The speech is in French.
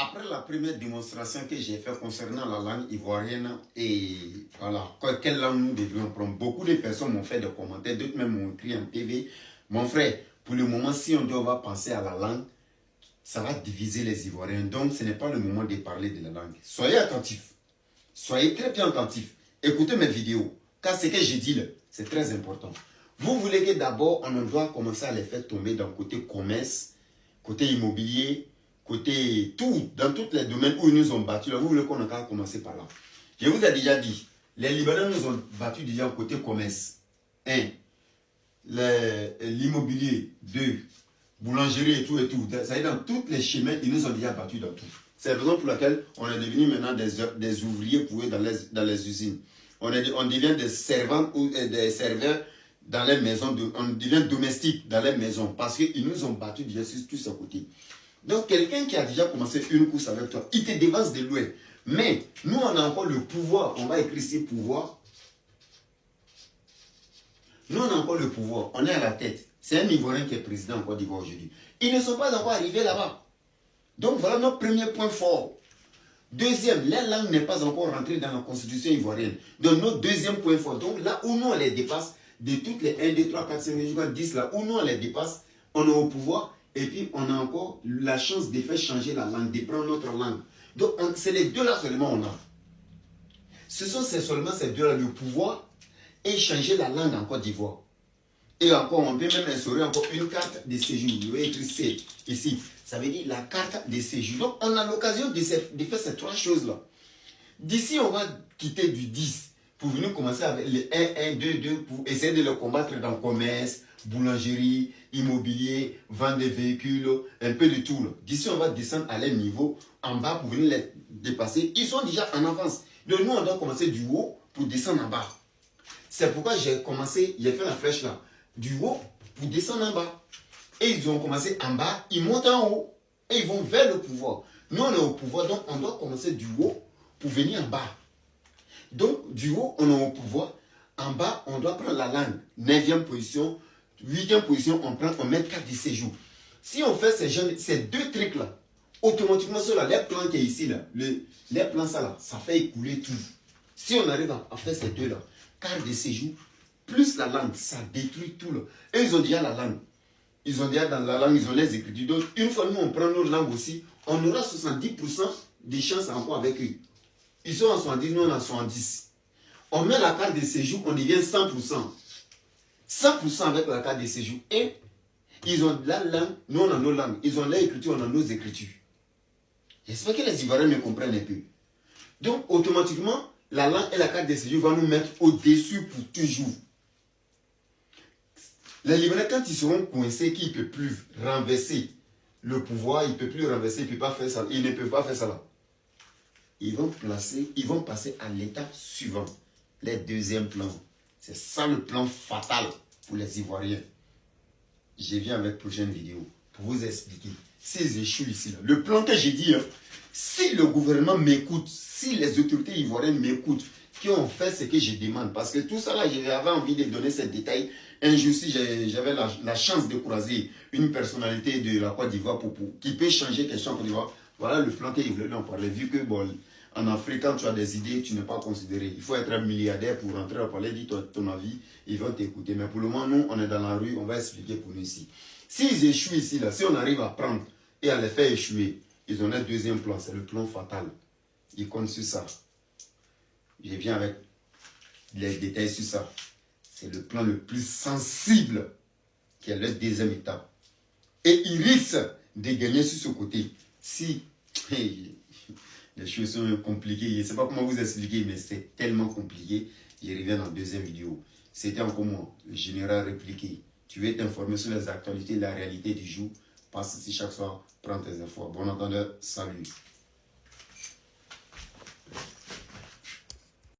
après la première démonstration que j'ai faite concernant la langue ivoirienne et voilà, quelle langue nous devrions prendre, beaucoup de personnes m'ont fait des commentaires, d'autres même m'ont écrit en TV. Mon frère, pour le moment, si on va penser à la langue, ça va diviser les Ivoiriens. Donc, ce n'est pas le moment de parler de la langue. Soyez attentifs. Soyez très bien attentifs. Écoutez mes vidéos. Car ce que j'ai dit là, c'est très important. Vous voulez que d'abord, on doit commencer à les faire tomber dans le côté commerce, côté immobilier, côté tout, dans tous les domaines où ils nous ont battus. Là, vous voulez qu'on a commencé par là. Je vous ai déjà dit, les Libanais nous ont battus déjà au côté commerce. 1. L'immobilier. 2. Boulangerie et tout. Ça veut dire dans tous les chemins, ils nous ont déjà battus dans tout. C'est la raison pour laquelle on est devenu maintenant des ouvriers pour eux dans les usines. On devient des servantes ou des serveurs dans les maisons. On devient domestique dans les maisons parce qu'ils nous ont battus déjà sur tous ces côtés. Donc, quelqu'un qui a déjà commencé une course avec toi, il te dévance de loin. Mais nous, on a encore le pouvoir. On va écrire ici pouvoir. Nous, on a encore le pouvoir. On est à la tête. C'est un Ivoirien qui est président en Côte d'Ivoire aujourd'hui. Ils ne sont pas encore arrivés là-bas. Donc, voilà notre premier point fort. Deuxième, la langue n'est pas encore rentrée dans la constitution ivoirienne. Donc, notre deuxième point fort. Donc, là où nous, on les dépasse, de toutes les 1, 2, 3, 4, 5, 10, là où nous, on les dépasse, on est au pouvoir. Et puis, on a encore la chance de faire changer la langue, de prendre notre langue. Donc, c'est les deux-là seulement on a. Ce sont seulement ces deux-là, le pouvoir et changer la langue en Côte d'Ivoire. Et encore, on peut même instaurer encore une carte de séjour. Vous voyez écrit C ici. Ça veut dire la carte de séjour. Donc, on a l'occasion de faire ces trois choses-là. D'ici, on va quitter du 10 pour venir commencer avec les 1, 1, 2, 2 pour essayer de le combattre dans le commerce, boulangerie, immobilier, vente de véhicules, un peu de tout. D'ici, on va descendre à leur niveau en bas pour venir les dépasser. Ils sont déjà en avance. Donc, nous, on doit commencer du haut pour descendre en bas. C'est pourquoi j'ai fait la flèche là. Du haut pour descendre en bas. Et ils ont commencé en bas, ils montent en haut. Et ils vont vers le pouvoir. Nous, on est au pouvoir, donc on doit commencer du haut pour venir en bas. Donc, du haut, on est au pouvoir. En bas, on doit prendre la langue. 9e position, 8e position, on met carte de séjour. Si on fait ces deux trucs-là, automatiquement, sur les plans qui est ici, là, les plans, ça fait écouler tout. Si on arrive à faire ces deux-là, carte de séjour, plus la langue, ça détruit tout. Là. Et ils ont déjà la langue. Ils ont déjà dans la langue, ils ont les écritures. Donc, une fois nous, on prend notre langue aussi, on aura 70% de chances encore avec eux. Ils sont en 70, nous on en 70. On met la carte de séjour, on devient 100%. 100% avec la carte de séjour. Et ils ont la langue, nous on a nos langues. Ils ont l'écriture, on a nos écritures. J'espère que les Ivoiriens me comprennent un peu. Donc, automatiquement, la langue et la carte de séjour vont nous mettre au-dessus pour toujours. Les Libanais, quand ils seront coincés, qu'ils ne peuvent plus renverser le pouvoir, ils ne peuvent plus renverser, ils ne peuvent pas faire ça. Ils ne peuvent pas faire ça là. Ils vont passer à l'étape suivant, les deuxièmes plans. C'est ça le plan fatal pour les Ivoiriens. Je viens avec la prochaine vidéo pour vous expliquer. S'ils échouent ici, là, le plan que j'ai dit, hein, si le gouvernement m'écoute, si les autorités ivoiriennes m'écoutent, qui ont fait ce que je demande, parce que tout ça là, j'avais envie de donner ces détails. Un jour, si j'avais la chance de croiser une personnalité de la Côte d'Ivoire qui peut changer quelque chose en Côte d'Ivoire, voilà le plan qu'ils voulaient en parler. Vu que bon, en Afrique, quand tu as des idées, tu n'es pas considéré. Il faut être un milliardaire pour rentrer à parler, dis ton avis, ils vont t'écouter. Mais pour le moment, nous, on est dans la rue, on va expliquer pour nous ici. S'ils échouent ici, là, si on arrive à prendre et à les faire échouer, ils ont un deuxième plan, c'est le plan fatal. Ils comptent sur ça. Je viens avec les détails sur ça. C'est le plan le plus sensible qui est la deuxième étape. Et ils risquent de gagner sur ce côté. Si les choses sont compliquées, je ne sais pas comment vous expliquer, mais c'est tellement compliqué. Je reviens dans la deuxième vidéo. C'était encore moi, le général répliqué. Tu veux t'informer sur les actualités, la réalité du jour. Passe ici chaque soir, prends tes infos. Bon entendeur, salut.